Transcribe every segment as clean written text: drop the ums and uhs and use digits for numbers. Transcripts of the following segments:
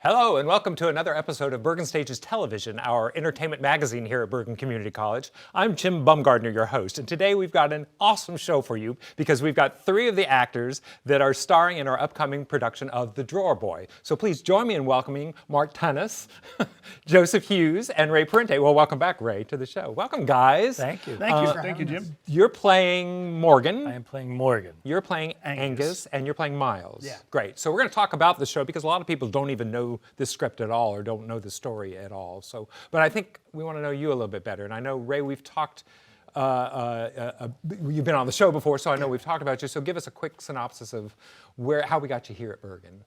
Hello and welcome to another episode of BergenStages Television, our entertainment magazine here at Bergen Community College. I'm Jim Bumgardner, your host, and today we've got an awesome show for you because we've got three of the actors that are starring in our upcoming production of The Drawer Boy. So please join me in welcoming Mark Tunnis, Joseph Hughes, and Ray Parente. Well, welcome back, Ray, to the show. Welcome, guys. Thank you. Thank you, Jim. You're playing Morgan. I am playing Morgan. You're playing Angus, and you're playing Miles. Yeah. Great. So we're going to talk about the show because a lot of people don't even know this script at all or don't know the story at all. So, but I think we want to know you a little bit better. And I know, Ray, we've talked, you've been on the show before, so I know we've talked about you. So give us a quick synopsis of how we got you here at Bergen.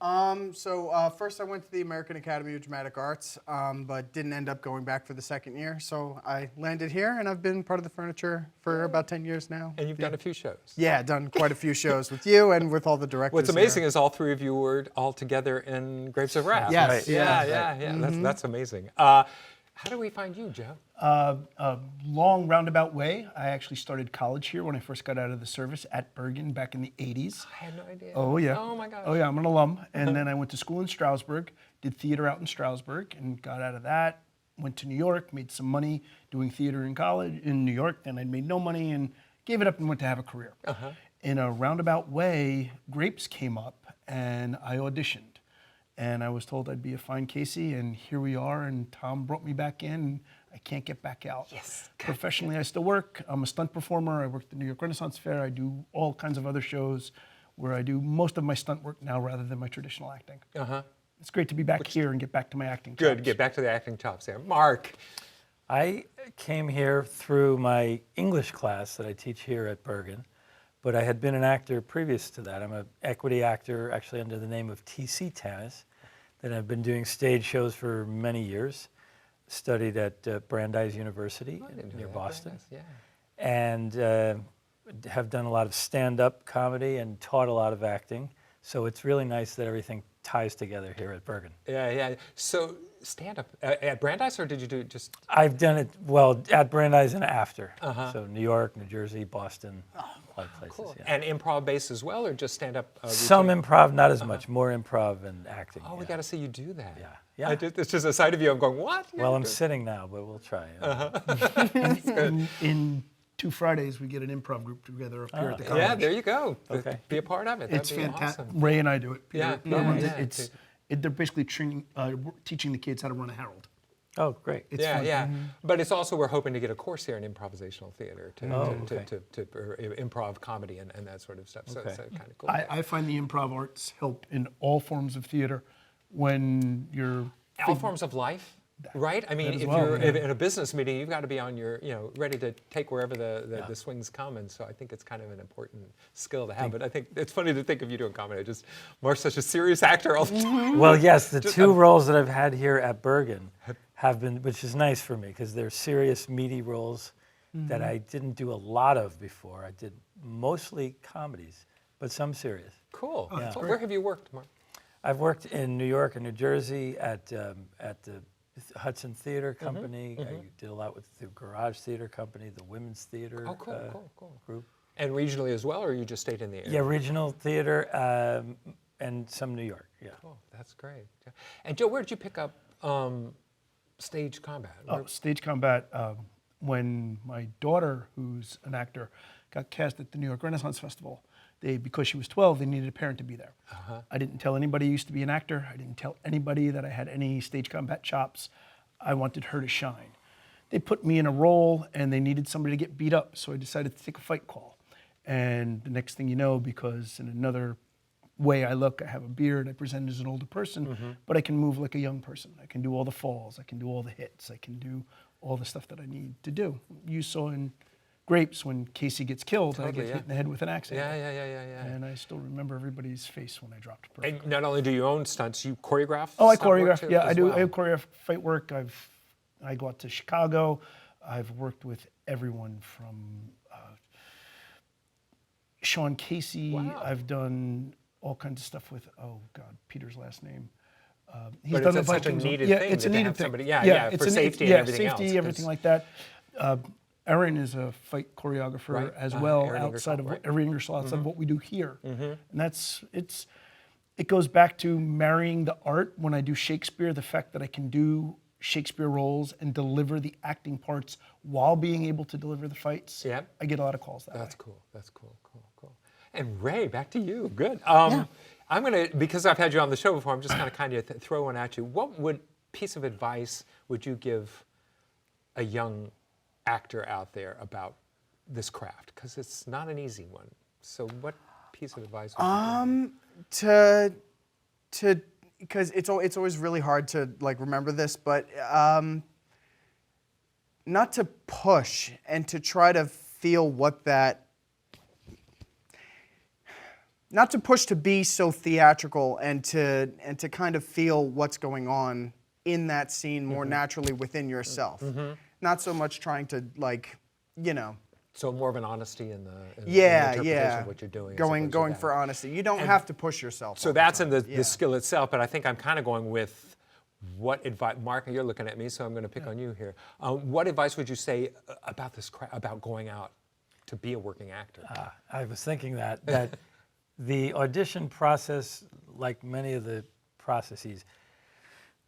First I went to the American Academy of Dramatic Arts, but didn't end up going back for the second year. So I landed here, and I've been part of the furniture for about 10 years now. And you've done a few shows. Yeah, done quite a few shows with you and with all the directors. What's amazing is all three of you were all together in Grapes of Wrath. Yes. Right. Yeah. Mm-hmm. That's amazing. How do we find you, Joe? A long roundabout way. I actually started college here when I first got out of the service at Bergen back in the 80s. I had no idea. Oh, yeah. Oh, my gosh. Oh, yeah, I'm an alum. And then I went to school in Stroudsburg, did theater out in Stroudsburg, and got out of that. Went to New York, made some money doing theater in college in New York. Then I made no money and gave it up and went to have a career. In a roundabout way, Grapes came up, and I auditioned. And I was told I'd be a fine Casey, and here we are, and Tom brought me back in, and I can't get back out. Yes. Professionally, I still work. I'm a stunt performer. I work at the New York Renaissance Fair. I do all kinds of other shows where I do most of my stunt work now rather than my traditional acting. It's great to be back here and get back to my acting Good, chops. get back to the acting chops there. Mark. I came here through my English class that I teach here at Bergen, but I had been an actor previous to that. I'm an equity actor, actually under the name of T.C. Tannis. Then I've been doing stage shows for many years. Studied at Brandeis University near Boston. Yeah. And have done a lot of stand-up comedy and taught a lot of acting. So it's really nice that everything ties together here at Bergen. Yeah. So stand-up at Brandeis, or did you do it just? I've done it, well, at Brandeis and after. So New York, New Jersey, Boston, a lot of places. Cool. Yeah. And improv based as well, or just stand-up? Some improv, not as much. More improv and acting. Oh, we got to see you do that. Yeah. It's just a side of you. I'm going, what? Well, I'm sitting now, but we'll try. In 2 Fridays, we get an improv group together up here at the college. Yeah, there you go. Okay. Be a part of it. It's That'd be fantastic. awesome. Ray and I do it. Peter runs it. Yeah. They're basically teaching the kids how to run a Herald. Oh, great. It's fun. Yeah. But it's also, we're hoping to get a course here in improvisational theater to improv comedy and that sort of stuff. So it's kind of cool. I find the improv arts help in all forms of theater when you're... all forms of life, right? I mean, if you're in a business meeting, you've got to be on your, ready to take wherever the swings come. And so I think it's kind of an important skill to have. But I think it's funny to think of you doing comedy. Just Mark's such a serious actor all the time. Well, yes, the two roles that I've had here at Bergen have been, which is nice for me, because they're serious, meaty roles that I didn't do a lot of before. I did mostly comedies, but some serious. Cool. Where have you worked, Mark? I've worked in New York and New Jersey at the Hudson Theater Company. I did a lot with the Garage Theater Company, the Women's Theater group. And regionally as well, or you just stayed in the area? Yeah, regional theater and some New York. Yeah. Cool. That's great. Yeah. And Joe, where did you pick up stage combat? Stage combat, when my daughter, who's an actor, got cast at the New York Renaissance Festival, because she was 12, they needed a parent to be there. I didn't tell anybody I used to be an actor. I didn't tell anybody that I had any stage combat chops. I wanted her to shine. They put me in a role, and they needed somebody to get beat up, so I decided to take a fight call. And the next thing you know, because in another way I look, I have a beard, I present as an older person, but I can move like a young person. I can do all the falls, I can do all the hits, I can do all the stuff that I need to do. You saw in Grapes when Casey gets killed, I get hit in the head with an axe handle. Yeah. And I still remember everybody's face when I dropped. And not only do you own stunts, you choreograph? Oh, I stunt work choreograph. too, Yeah, as I do. well? I choreograph fight work. I go out to Chicago. I've worked with everyone from Sean Casey. Wow. I've done all kinds of stuff with Peter's last name. He's But done it's such a things. needed Yeah, thing it's a to needed have thing. somebody- it's for safety and everything else, safety, everything 'cause- like that. Erin is a fight choreographer Right. as well, Erin outside Ingersoll, of right. Erin Ingersoll, outside of what we do here. And it's it goes back to marrying the art. When I do Shakespeare, the fact that I can do Shakespeare roles and deliver the acting parts while being able to deliver the fights. Yeah. I get a lot of calls that That's way. cool. That's cool. Cool. And Ray, back to you. Good. I'm gonna, because I've had you on the show before, I'm just gonna kind of throw one at you. What piece of advice would you give a young actor out there about this craft? Because it's not an easy one. So what piece of advice would you give? Because it's always really hard to like remember this, but not to push and to try to feel what that, not to push to be so theatrical and to kind of feel what's going on in that scene more naturally within yourself. Not so much trying to like, you know. So more of an honesty in the Yeah, interpretation of what you're doing. as Going opposed to that. for honesty. You don't have to push yourself. So all the that's in time. the skill itself, but I think I'm kind of going with what advice, Mark, you're looking at me, so I'm going to pick on you here. What advice would you say about about going out to be a working actor? I was thinking that the audition process, like many of the processes,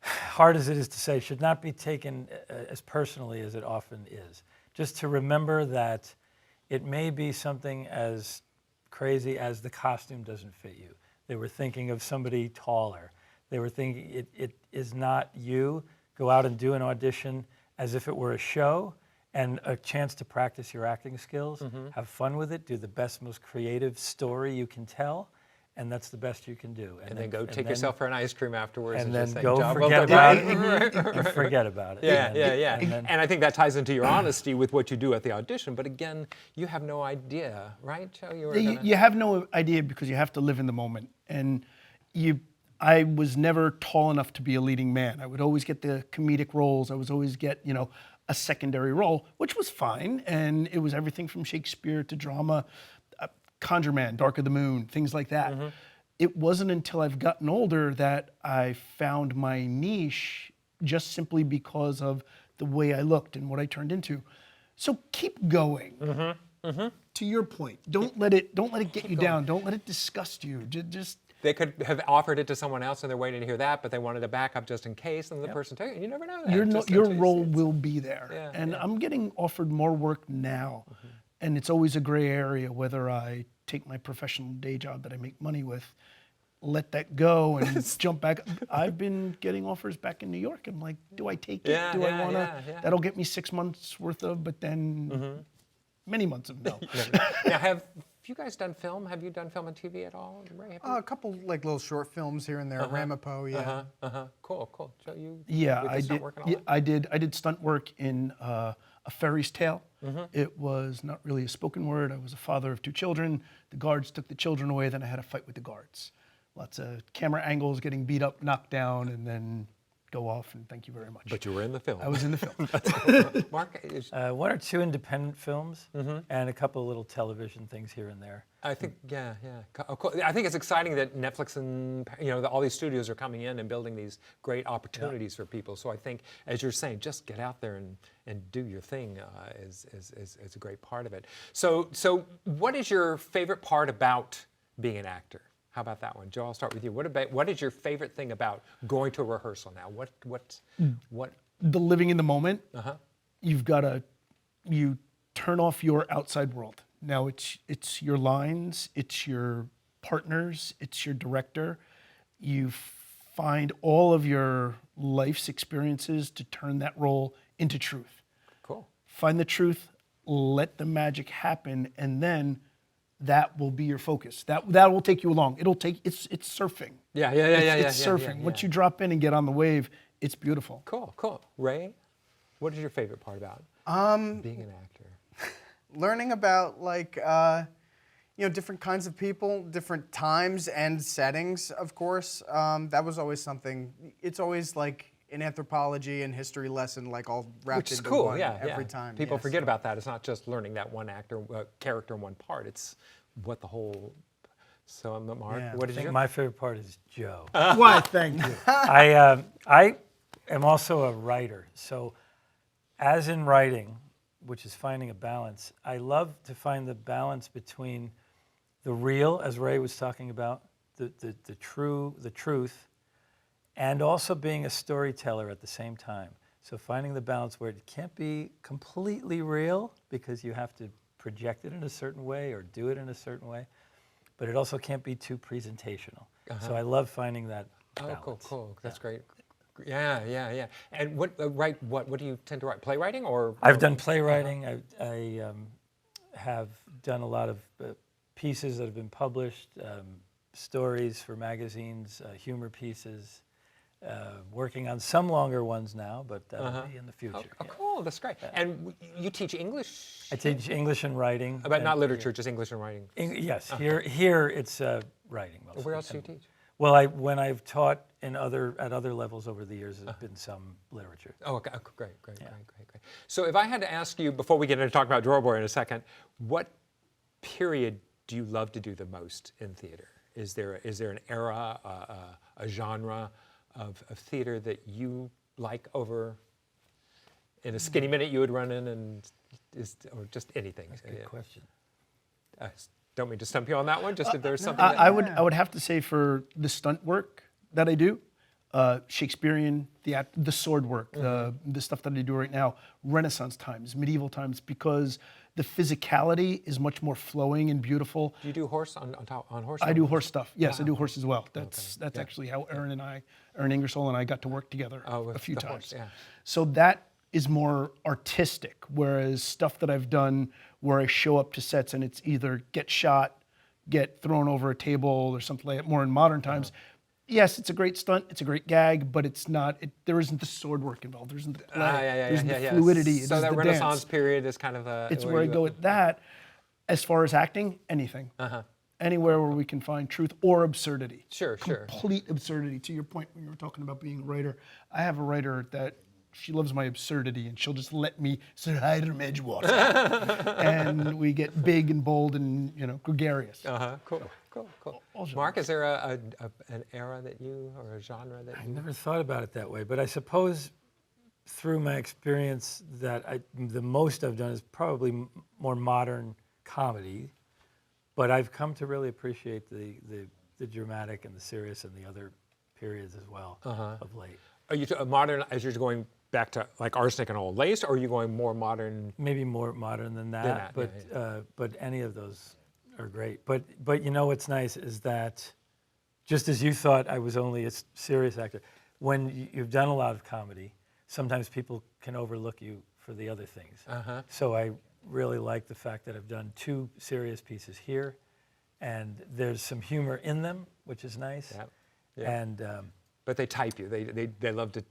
hard as it is to say, should not be taken as personally as it often is. Just to remember that it may be something as crazy as the costume doesn't fit you. They were thinking of somebody taller. They were thinking it is not you. Go out and do an audition as if it were a show and a chance to practice your acting skills. Have fun with it. Do the best, most creative story you can tell. And that's the best you can do. And then go take yourself for an ice cream afterwards. And just then say, go "Job well forget done." about it. And forget about it. Yeah. And then- And I think that ties into your honesty with what you do at the audition. But again, you have no idea, right, Joe? You have no idea because you have to live in the moment. And I was never tall enough to be a leading man. I would always get the comedic roles. I was always get, a secondary role, which was fine. And it was everything from Shakespeare to drama, Conjure Man, Dark of the Moon, things like that. It wasn't until I've gotten older that I found my niche just simply because of the way I looked and what I turned into. So keep going. To your point, don't let it get you down. Don't let it disgust you. Just They could have offered it to someone else and they're waiting to hear that, but they wanted a backup just in case, and the person took it. You never know that. your role will be there. Yeah, And I'm getting offered more work now. And it's always a gray area whether I take my professional day job that I make money with, let that go and jump back. I've been getting offers back in New York. I'm like, do I take it? Do I want to? Yeah. That'll get me 6 months worth of, but then many months of no. Now, have you guys done film? Have you done film and TV at all, Ray? Have you? A couple like little short films here and there. Ramapo, yeah. Cool. Joe, you? Yeah, with the I stunt did. work and all Yeah, that? I did stunt work in A Fairy's Tale. It was not really a spoken word. I was a father of 2 children. The guards took the children away. Then I had a fight with the guards. Lots of camera angles, getting beat up, knocked down, and then go off and thank you very much. But you were in the film. I was in the film. Mark, 1 or 2 independent films and a couple of little television things here and there. I think, yeah. Cool. I think it's exciting that Netflix and all these studios are coming in and building these great opportunities for people. So I think, as you're saying, just get out there and do your thing is a great part of it. So what is your favorite part about being an actor? How about that one, Joe? I'll start with you. What is your favorite thing about going to a rehearsal now? What? The living in the moment. You've got to turn off your outside world. Now it's your lines, it's your partners, it's your director. You find all of your life's experiences to turn that role into truth. Cool. Find the truth, let the magic happen, and then that will be your focus. That will take you along. It's surfing. Yeah. It's surfing. Once you drop in and get on the wave, it's beautiful. Cool. Ray, what is your favorite part about being an actor? Learning about different kinds of people, different times and settings, of course. That was always something. It's always like an anthropology and history lesson, like all wrapped Which is into cool, one every yeah. time. People yes. forget about that. It's not just learning that one character in one part. It's what the whole. So, Mark, Yeah. what I is think your? my favorite part is Joe. Why? Thank you. I am also a writer. So as in writing, which is finding a balance, I love to find the balance between the real, as Ray was talking about, the truth, and also being a storyteller at the same time. So finding the balance where it can't be completely real because you have to project it in a certain way or do it in a certain way, but it also can't be too presentational. So I love finding that balance. Oh, cool. That's great. Yeah. And what do you tend to write? Playwriting or? I've done playwriting. I have done a lot of pieces that have been published, stories for magazines, humor pieces. Working on some longer ones now, but that'll be in the future. Oh, cool. That's great. And you teach English? I teach English and writing. But not literature, just English and writing. Yes, here it's writing mostly. Where else do you teach? Well, when I've taught at other levels over the years, there's been some literature. Oh, okay. Great. So if I had to ask you, before we get into talking about Drawer Boy in a second, what period do you love to do the most in theater? Is there an era, a genre of theater that you like over in a skinny minute you would run in or just anything? That's a good question. Don't mean to stump you on that one, just if there's something I would have to say for the stunt work that I do, Shakespearean, the sword work, the stuff that I do right now, Renaissance times, medieval times, because the physicality is much more flowing and beautiful. Do you do horse on horse? I do horse stuff. Yes, I do horse as well. That's actually how Aaron Ingersoll and I got to work together a few times. Horse, yeah. So that is more artistic, whereas stuff that I've done where I show up to sets and it's either get shot, get thrown over a table or something like that, more in modern times. Yes, it's a great stunt, it's a great gag, but it's not. There isn't the sword work involved. There isn't the play. There isn't the fluidity. So that the Renaissance dance. period is kind of a. It's where I go with that. As far as acting, anything, anywhere where we can find truth or absurdity. Sure. Complete absurdity. To your point when you were talking about being a writer, I have a writer that she loves my absurdity, and she'll just let me Sir Hiram Edgewater, and we get big and bold and gregarious. Cool. Mark, is there an era that or a genre that I never thought about it that way, but I suppose through my experience that the most I've done is probably more modern comedy, but I've come to really appreciate the dramatic and the serious and the other periods as well of late. Are you modern as you're going back to like Arsenic and Old Lace, or are you going more modern? Maybe more modern than that, but but any of those are great. But what's nice is that just as you thought I was only a serious actor, when you've done a lot of comedy, sometimes people can overlook you for the other things. So I really like the fact that I've done 2 serious pieces here, and there's some humor in them, which is nice. Yeah. And but they type you. They love to.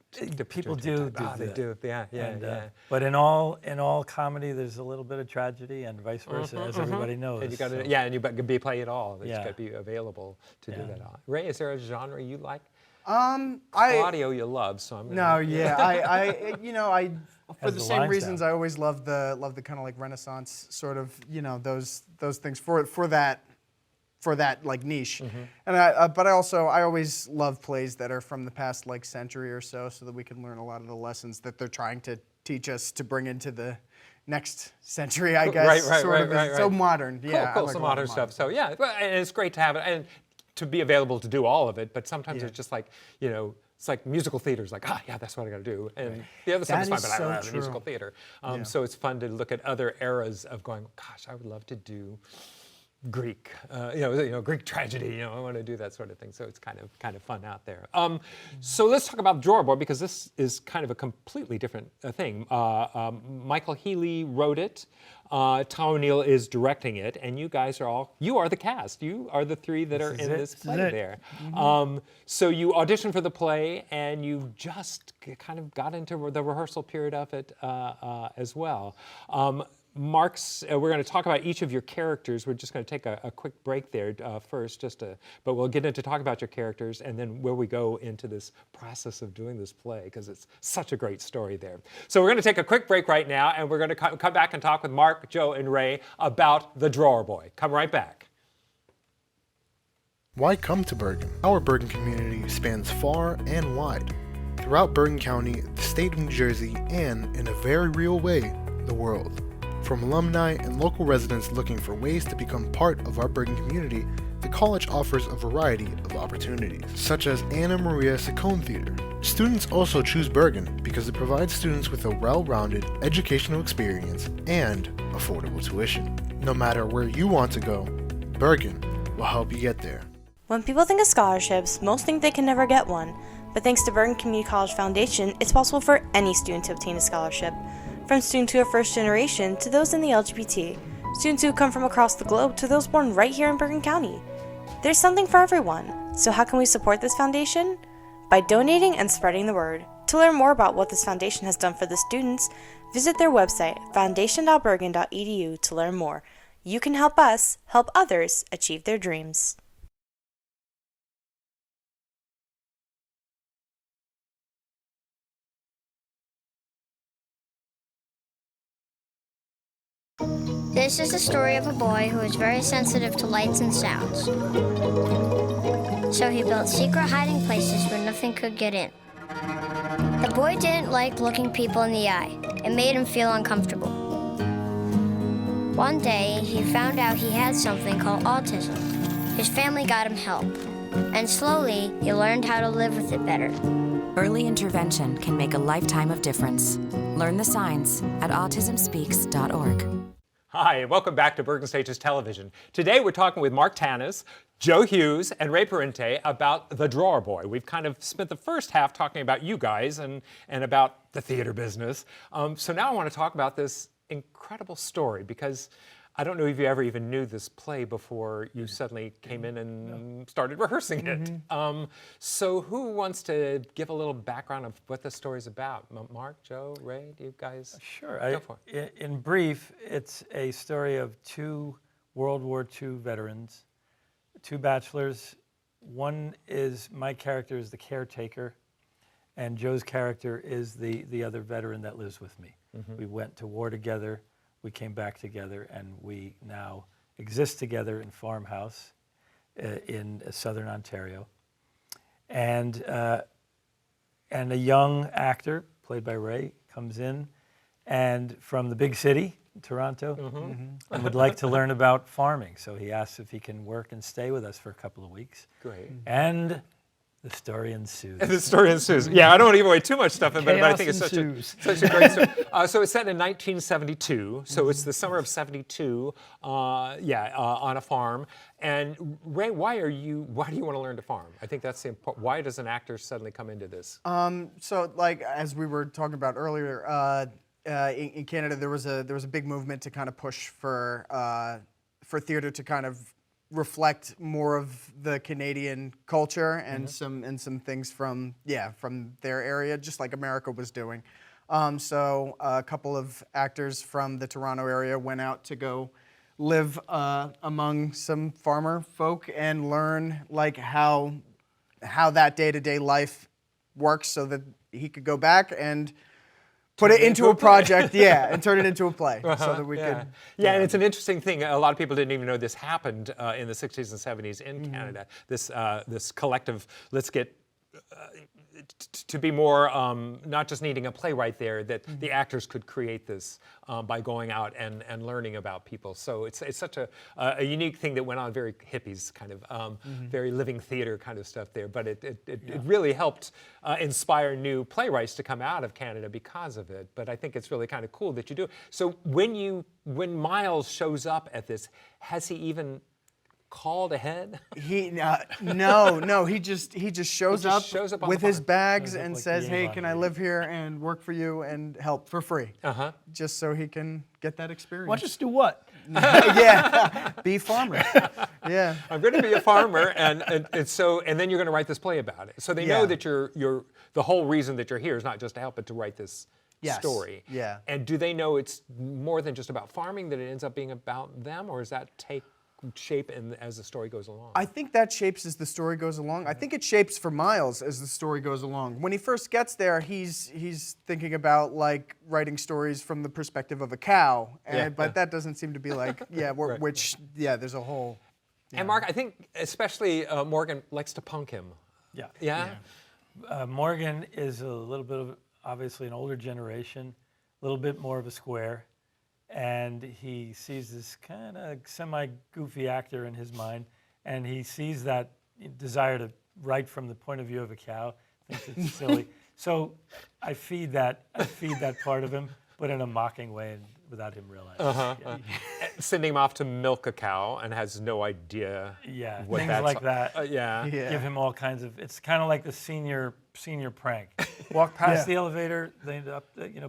People do. They do. Yeah. But in all comedy, there's a little bit of tragedy, and vice versa, as everybody knows. And you got to, and you got to play it all. It's got to be available to do that all. Ray, is there a genre you like? Audio you love, so I'm gonna. I for Has the the same lines reasons down. I always love the kind of like Renaissance sort of those things for that like niche, and but I always love plays that are from the past like century or so that we can learn a lot of the lessons that they're trying to teach us to bring into the next century, I guess. Right. So modern, Cool, yeah. I like some a lot modern of stuff. So yeah, and it's great to have it and to be available to do all of it. But sometimes it's just like it's like musical theater is like that's what I got to do, and the other stuff is fine, but I don't have musical theater. So it's fun to look at other eras of going. Gosh, I would love to do Greek, Greek tragedy. I want to do that sort of thing. So it's kind of fun out there. So let's talk about Drawer Boy, because this is kind of a completely different thing. Michael Healy wrote it. Tom O'Neill is directing it, and you guys you are the cast. You are the 3 that are in this play there. So you auditioned for the play, and you just kind of got into the rehearsal period of it as well. Mark's, we're going to talk about each of your characters. We're just going to take a quick break there first, but we'll get into talk about your characters and then where we go into this process of doing this play, because it's such a great story there. So we're going to take a quick break right now, and we're going to come back and talk with Mark, Joe, and Ray about The Drawer Boy. Come right back. Why come to Bergen? Our Bergen community spans far and wide. Throughout Bergen County, the state of New Jersey, and, in a very real way, the world. From alumni and local residents looking for ways to become part of our Bergen community, to college offers a variety of opportunities, such as Anna Maria Saccone Theater. Students also choose Bergen because it provides students with a well-rounded educational experience and affordable tuition. No matter where you want to go, Bergen will help you get there. When people think of scholarships, most think they can never get one. But thanks to Bergen Community College Foundation, it's possible for any student to obtain a scholarship. From students who are first generation to those in the LGBT, students who come from across the globe to those born right here in Bergen County. There's something for everyone. So how can we support this foundation? By donating and spreading the word. To learn more about what this foundation has done for the students, visit their website, foundation.bergen.edu, to learn more. You can help us help others achieve their dreams. This is the story of a boy who is very sensitive to lights and sounds. So he built secret hiding places where nothing could get in. The boy didn't like looking people in the eye. It made him feel uncomfortable. One day, he found out he had something called autism. His family got him help, and slowly, he learned how to live with it better. Early intervention can make a lifetime of difference. Learn the signs at autismspeaks.org. Hi, and welcome back to BergenStages Television. Today we're talking with Mark Tanis, Joe Hughes, and Ray Parente about The Drawer Boy. We've kind of spent the first half talking about you guys and about the theater business. So now I want to talk about this incredible story, because I don't know if you ever even knew this play before you suddenly came in and started rehearsing it. So who wants to give a little background of what the story's about? Mark, Joe, Ray, do you guys? Sure. Go for it. In brief, it's a story of two World War II veterans, two bachelors. One is, my character is the caretaker, and Joe's character is the other veteran that lives with me. We went to war together. We came back together, and we now exist together in Farmhouse in southern Ontario. And a young actor, played by Ray, comes in, and from the big city, Toronto, and would like to learn about farming. So he asks if he can work and stay with us for a couple of weeks. Great. And the story ensues. The story ensues. Yeah, I don't want to give away too much stuff, but I think it's such a great story. So it's set in 1972. So it's the summer of '72. On a farm. And Ray, why do you want to learn to farm? I think that's the important. Why does an actor suddenly come into this? So, like as we were talking about earlier, in Canada there was a big movement to kind of push for theater to kind of reflect more of the Canadian culture and some things from their area, just like America was doing. So a couple of actors from the Toronto area went out to go live among some farmer folk and learn like how that day-to-day life works, so that he could go back and put it into a project, and turn it into a play, so that we could. Yeah, and it's an interesting thing. A lot of people didn't even know this happened in the 60s and 70s in Canada. This collective, let's get to be more, not just needing a playwright there, that the actors could create this by going out and learning about people. So it's such a unique thing that went on, very hippies kind of, very living theater kind of stuff there. But it really helped inspire new playwrights to come out of Canada because of it. But I think it's really kind of cool that you do. So when Miles shows up at this, has he even called ahead? He no. He just shows up on with the his farm. bags Shows up and like says, the "Hey, Avon can I live here and work for you and help for free?" Just so he can get that experience. Watch us do what? Be farmer. Yeah. I'm going to be a farmer, and then you're going to write this play about it. So they know that you're the whole reason that you're here is not just to help, but to write this story. Yeah. And do they know it's more than just about farming, that it ends up being about them, or does that take shape as the story goes along? I think that shapes as the story goes along. I think it shapes for Miles as the story goes along. When he first gets there, he's thinking about like writing stories from the perspective of a cow, but that doesn't seem to be like there's a whole. And Mark, I think especially Morgan likes to punk him. Yeah. Morgan is a little bit of, obviously, an older generation, a little bit more of a square. And he sees this kind of semi-goofy actor in his mind and he sees that desire to write from the point of view of a cow, thinks it's silly. So I feed that part of him, but in a mocking way and without him realizing. Sending him off to milk a cow and has no idea. Yeah, what things that's, like that. Yeah. Give him all kinds of. It's kind of like the senior prank. Walk past the elevator, they end up,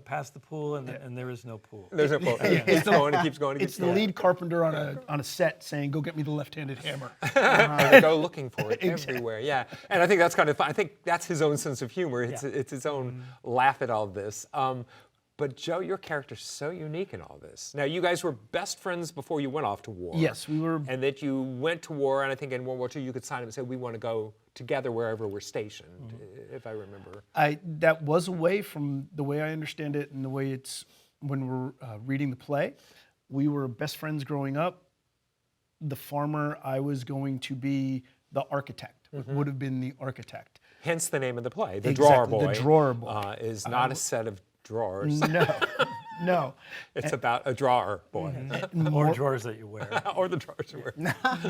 past the pool, and there is no pool. There's no point. It keeps going. It keeps going. It's the lead carpenter on a set saying, "Go get me the left-handed hammer." They go looking for it everywhere. Yeah, and I think that's kind of fun. I think that's his own sense of humor. It's his own laugh at all this. But Joe, your character's so unique in all this. Now, you guys were best friends before you went off to war. Yes, we were. And that you went to war, and I think in World War II you could sign up and say, we want to go together wherever we're stationed, if I remember. That was a way, from the way I understand it and the way it's when we're reading the play. We were best friends growing up. The farmer, I was going to be the architect, would have been the architect. Hence the name of the play, The Exactly, Drawer Boy. The Drawer Boy. Is not a set of drawers. No. It's about a drawer boy. Or drawers that you wear. Or the drawers you wear.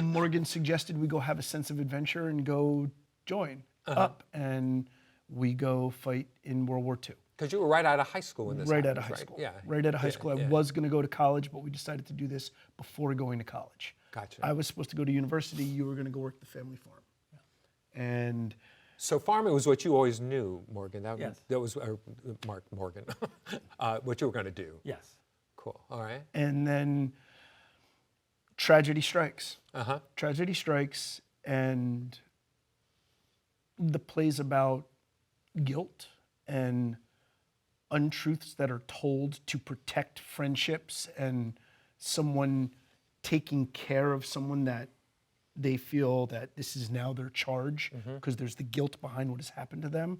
Morgan suggested we go have a sense of adventure and go join up, and we go fight in World War II. Because you were right out of high school when this Right happened, out of high right? school. Yeah. Right out of high school. I was going to go to college, but we decided to do this before going to college. Gotcha. I was supposed to go to university. You were going to go work the family farm. And So farming was what you always knew, Morgan. Yes. That was Morgan. What you were going to do. Yes. Cool. All right. And then tragedy strikes. Uh-huh. Tragedy strikes, and the play's about guilt and untruths that are told to protect friendships and someone taking care of someone that they feel that this is now their charge because there's the guilt behind what has happened to them.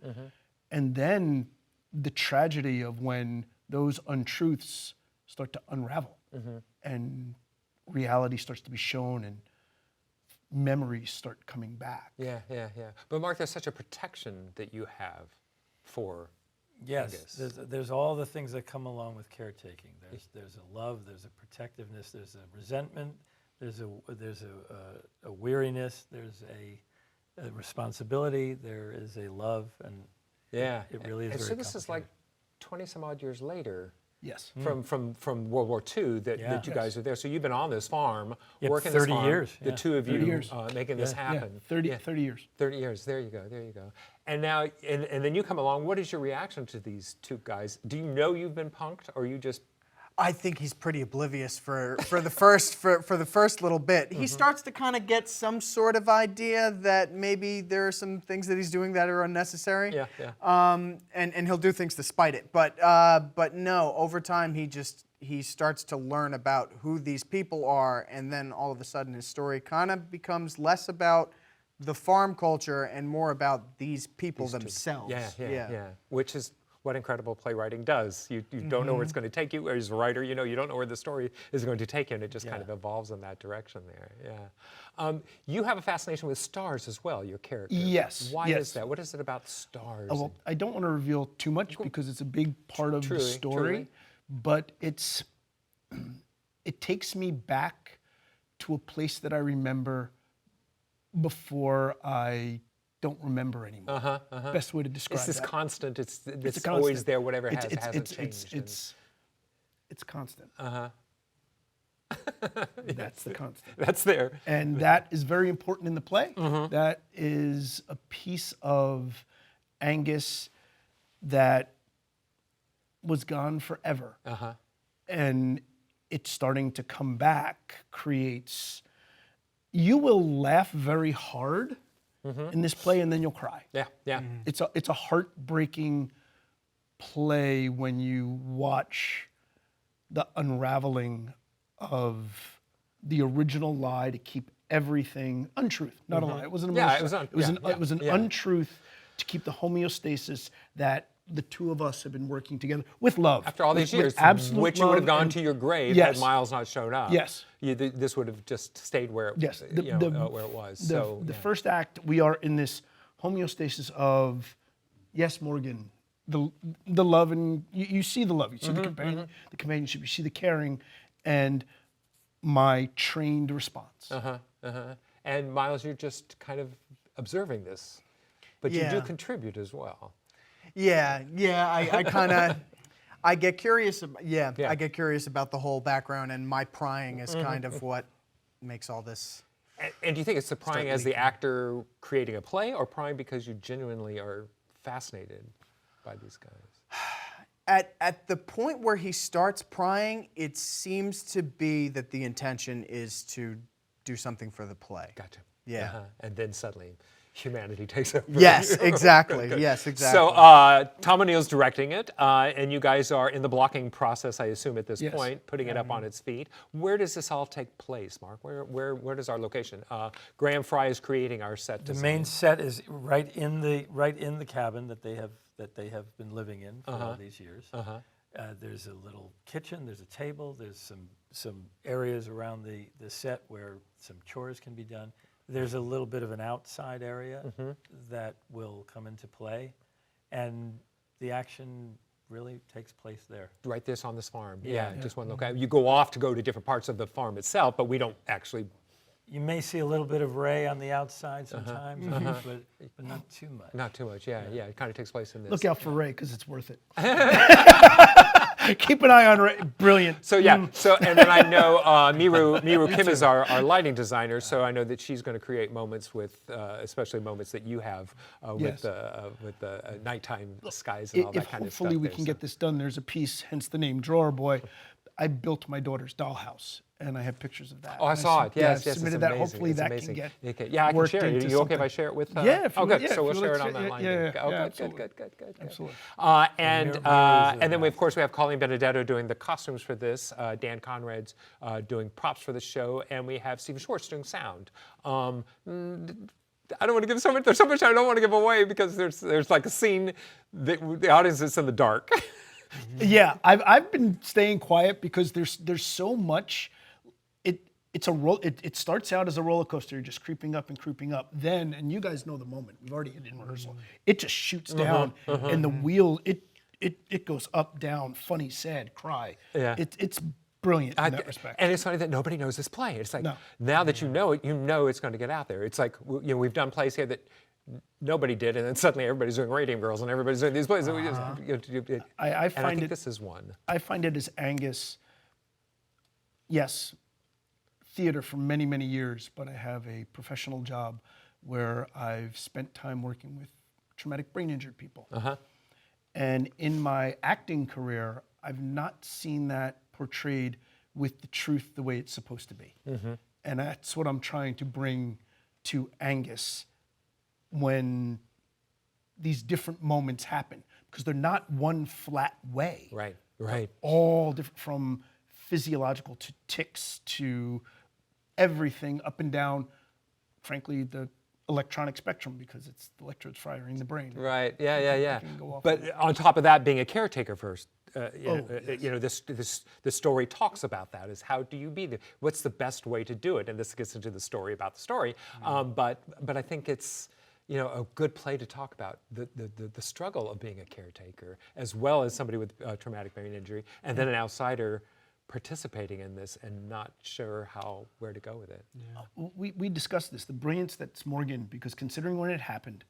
And then the tragedy of when those untruths start to unravel and reality starts to be shown and memories start coming back. Yeah. But Mark, there's such a protection that you have for Yes, there's all the things that come along with caretaking. There's a love, there's a protectiveness, there's a resentment, there's a weariness, there's a responsibility, there is a love, and it really is and very so this is like complicated. 20 some odd years later. Yes. From World War II that you guys are there. So you've been on this farm, Yep, working 30 this farm. years, The two of 30 you years. making this happen. 30 years. 30 years. There you go. And now, and then you come along. What is your reaction to these two guys? Do you know you've been punked, or you just? I think he's pretty oblivious for the first little bit. He starts to kind of get some sort of idea that maybe there are some things that he's doing that are unnecessary. Yeah. And he'll do things to spite it. But no, over time he starts to learn about who these people are, and then all of a sudden his story kind of becomes less about the farm culture and more about these people themselves. Yeah. Which is what incredible playwriting does. You don't know where it's going to take you. As a writer, you don't know where the story is going to take you, and it just kind of evolves in that direction there. Yeah. You have a fascination with stars as well, your character. Yes. Why is that? What is it about stars? Well, I don't want to reveal too much because it's a big part of the story, but it takes me back to a place that I remember before I don't remember anymore. Best way to describe it's this that. constant. It's constant. always there. Whatever hasn't changed. It's constant. That's the constant. That's there. And that is very important in the play. That is a piece of Angus that was gone forever. And it's starting to come back creates. You will laugh very hard in this play, and then you'll cry. Yeah. It's a heartbreaking play when you watch the unraveling of the original lie to keep everything untruth, not a lie. It wasn't a it was an untruth to keep the homeostasis that the two of us have been working together with love. After all these with years, absolute which you would have love gone to your grave Yes. had Miles not shown up. Yes. This would have just stayed where it, Yes, where it was. The first act, we are in this homeostasis of, yes, Morgan, the love, and you see the love, you see the companionship, you see the caring, and my trained response. And Miles, you're just kind of observing this, but you do Yeah. contribute as well. Yeah, I kind of, I get curious. Yeah. I get curious about the whole background, and my prying is kind of what makes all this. And do you think it's the prying as the actor creating a play, or prying because you genuinely are fascinated by these guys? At the point where he starts prying, it seems to be that the intention is to do something for the play. Gotcha. Yeah. And then suddenly humanity takes over. Yes, exactly. Good. Yes, exactly. So Tom O'Neill's directing it, and you guys are in the blocking process, I assume, at this Yes. point, putting it up on its feet. Where does this all take place, Mark? Where does our location? Graham Fry is creating our set The design. main set is right in the cabin that they have been living in for all these years. There's a little kitchen, there's a table, there's some areas around the set where some chores can be done. There's a little bit of an outside area that will come into play, and the action really takes place there. Right, this on this farm. Yeah, just one location. You go off to go to different parts of the farm itself, but we don't actually. You may see a little bit of Ray on the outside sometimes, but not too much. Not too much, yeah. It kind of takes place in this. Look out for Ray, because it's worth it. Keep an eye on Ray. Brilliant. So yeah, and then I know Miru Kim is our lighting designer, so I know that she's going to create moments with, especially moments that you have with the nighttime skies and all that kind of stuff. Hopefully we can get this done. There's a piece, hence the name Drawer Boy. I built my daughter's dollhouse, and I have pictures of that. Oh, I saw it. Yes, yes, submitted it's that. amazing. Hopefully It's that amazing. can get Okay. Yeah, I can worked share it. into Are you okay if I something. share it with? Yeah. Oh, good. Yeah, So we'll if you share would it on share- that line. yeah, then. yeah, Oh, yeah, good, absolutely. good. Absolutely. And then of course we have Colleen Benedetto doing the costumes for this. Dan Conrad's doing props for the show, and we have Stephen Schwartz doing sound. I don't want to give so much. There's so much I don't want to give away because there's like a scene that the audience is in the dark. Yeah, I've been staying quiet because there's so much. It starts out as a roller coaster, just creeping up and creeping up. Then, and you guys know the moment. We've already hit it in rehearsal. It just shoots down, and the wheel it goes up, down, funny, sad, cry. Yeah. It's brilliant in that respect. And it's funny that nobody knows this play. It's like No. now that you know it, you know it's going to get out there. It's like we've done plays here that nobody did, and then suddenly everybody's doing Radium Girls and everybody's doing these plays. And we just, I and I find think it. this is one. I find it as Angus. Yes, theater for many, many years, but I have a professional job where I've spent time working with traumatic brain injured people. And in my acting career, I've not seen that portrayed with the truth the way it's supposed to be. And that's what I'm trying to bring to Angus when these different moments happen, because they're not one flat way. Right. All different, from physiological to tics to everything up and down, frankly, the electronic spectrum, because it's the electrodes firing the brain. Right. Yeah. can go off But on top of that, being a caretaker first, yes. you know, this story talks about that. Is how do you be? What's the best way to do it? And this gets into the story about the story. But I think it's a good play to talk about the struggle of being a caretaker, as well as somebody with traumatic brain injury, and then an outsider participating in this and not sure where to go with it. We discussed this, the brilliance that's Morgan, because considering when it happened,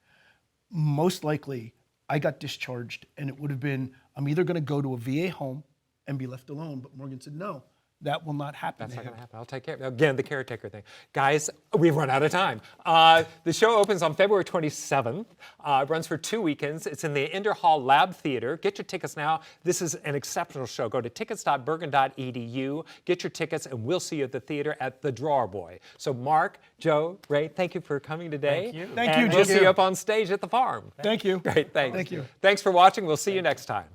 most likely I got discharged and it would have been, I'm either going to go to a VA home and be left alone, but Morgan said, no, that will not happen. That's not going to happen. I'll take care of it. Again, the caretaker thing. Guys, we've run out of time. The show opens on February 27th. It runs for 2 weekends. It's in the Ender Hall Lab Theater. Get your tickets now. This is an exceptional show. Go to tickets.bergen.edu. Get your tickets, and we'll see you at the theater at The Drawer Boy. So Mark, Joe, Ray, thank you for coming today. Thank you. Thank you, And we'll Jim. see you up on stage at the farm. Thank you. Great, thanks. Thank you. Thanks for watching. We'll see you next time.